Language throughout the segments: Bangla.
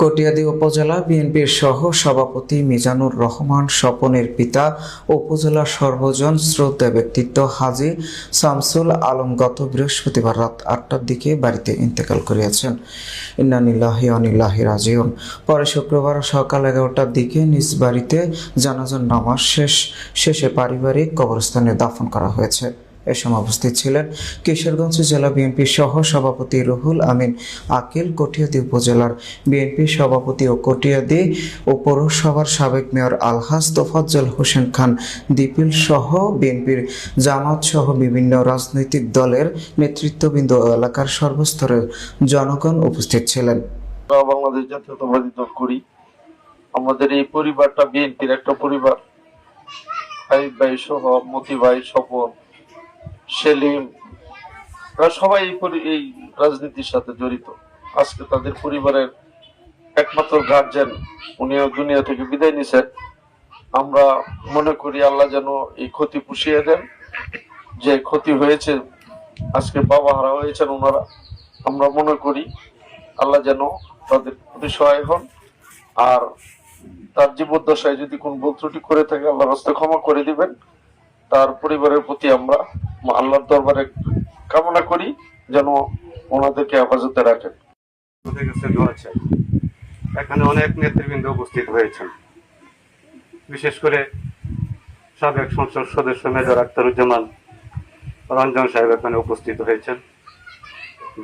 কটিয়াদী উপজেলা বিএনপির সহ সভাপতি মিজানুর রহমান স্বপনের পিতা উপজেলা সর্বজন শ্রদ্ধা ব্যক্তিত্ব হাজী শামসুল আলম গত বৃহস্পতিবার রাত ৮টার দিকে বাড়িতে ইন্তেকাল করিয়াছেন। ইন্না লিল্লাহি ওয়া ইন্না ইলাইহি রাজিউন। পরে শুক্রবার সকাল ১১টার দিকে নিজ বাড়িতে জানাজার নামাজ শেষে পারিবারিক কবরস্থানে দাফন করা হয়েছে। এ সময় উপস্থিত ছিলেন কিশোরগঞ্জ জেলা বিএনপি সহ সভাপতি রুহুল আমিন আকিল, কটিয়াদী উপজেলার বিএনপি সভাপতি ও কটিয়াদী ও পৌরসভার সাবেক মেয়র আলহাজ তোফাজ্জল হোসেন খান দীপিল সহ বিএনপির জামাত সহ বিভিন্ন রাজনৈতিক দলের নেতৃত্ববৃন্দ ও এলাকার সর্বস্তরের জনগণ উপস্থিত ছিলেন। বাংলাদেশ জাতীয়তাবাদী দল করি। আমাদের এই পরিবারটা বিএনপির একটা পরিবার। ভাই সহ মতি ভাই, স্বপন, সেলিম, সবাই এই রাজনীতির সাথে জড়িত। আজকে তাদের পরিবারের একমাত্র গার্জেন উনিও দুনিয়া থেকে বিদায় নিছেন। আমরা মনে করি আল্লাহ যেন এই ক্ষতি পুষিয়ে দেন। যে ক্ষতি হয়েছে, আজকে বাবা হারা হয়েছেন ওনারা, আমরা মনে করি আল্লাহ যেন তাদের প্রতি সহায় হন। আর তার জীবদ্দশায় যদি কোন ভুল ত্রুটি করে থাকে আল্লাহর রাস্তায় ক্ষমা করে দিবেন। তার পরিবারের প্রতি আমরা আল্লাহর দরবারে কামনা করি যেন ওনাদেরকে হেফাজতে রাখেন। এখানে অনেক নেতৃবৃন্দ উপস্থিত হয়েছেন, বিশেষ করে সাবেক সংসদ সদস্য মেজর আখতারুজ্জামান রঞ্জন সাহেব এখানে উপস্থিত হয়েছেন।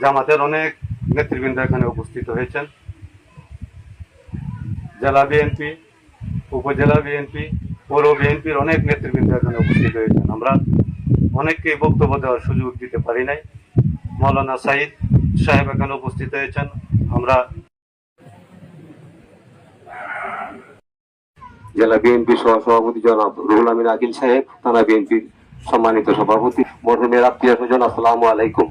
জামাতের অনেক নেতৃবৃন্দ এখানে উপস্থিত হয়েছেন। জেলা বিএনপি, উপজেলা বিএনপি, পৌর বিএনপির অনেক নেতৃবৃন্দ এখানে উপস্থিত হয়েছেন। আমরা অনেককে বক্তব্য দেওয়ার সুযোগ দিতে পারি নাই। মৌলানা সাইদ সাহেব এখানে উপস্থিত হয়েছেন। আমরা জেলা বিএনপি সভাপতি জনাব রুহুল আমিন আকিল সাহেব, থানা বিএনপির সম্মানিত সভাপতি, মরহুমের আত্মীয় স্বজন, আসসালামু আলাইকুম।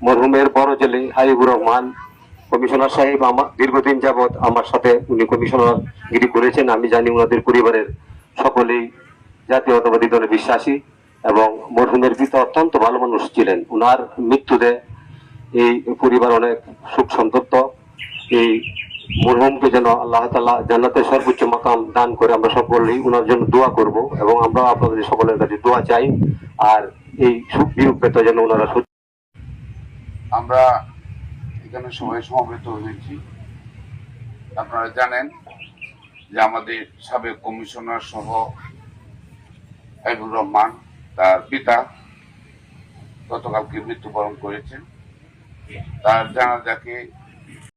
মরহুমের বড় ছেলে হাবিবুর রহমান কমিশনার সাহেব আমার দীর্ঘদিন যাবৎ আমার সাথে উনি কমিশনার গিরি করেছেন। আমি জানি ওনাদের পরিবারের সকলেই জাতীয়তাবাদী দলে বিশ্বাসী এবং মরহুমের পিতা অত্যন্ত ভালো মানুষ ছিলেন। ওনার মৃত্যুতে এই পরিবার অনেক সুখ সন্তপ্ত। এই মরহুমকে যেন আল্লাহ তাআলা জান্নাতের সর্বোচ্চ মাকাম দান করে আমরা সকলেই ওনার জন্য দোয়া করব এবং আমরা আপনাদের সকলের কাছে দোয়া চাই। আর এই সুখ বিয়োগ পেতে যেন ওনারা আমরা এখানে সবাই সমবেত হয়েছি। আপনারা জানেন যে আমাদের সাবেক কমিশনার সহ হাবিবুর রহমান, তার পিতা গতকালকে মৃত্যুবরণ করেছেন। তার জানাজাকে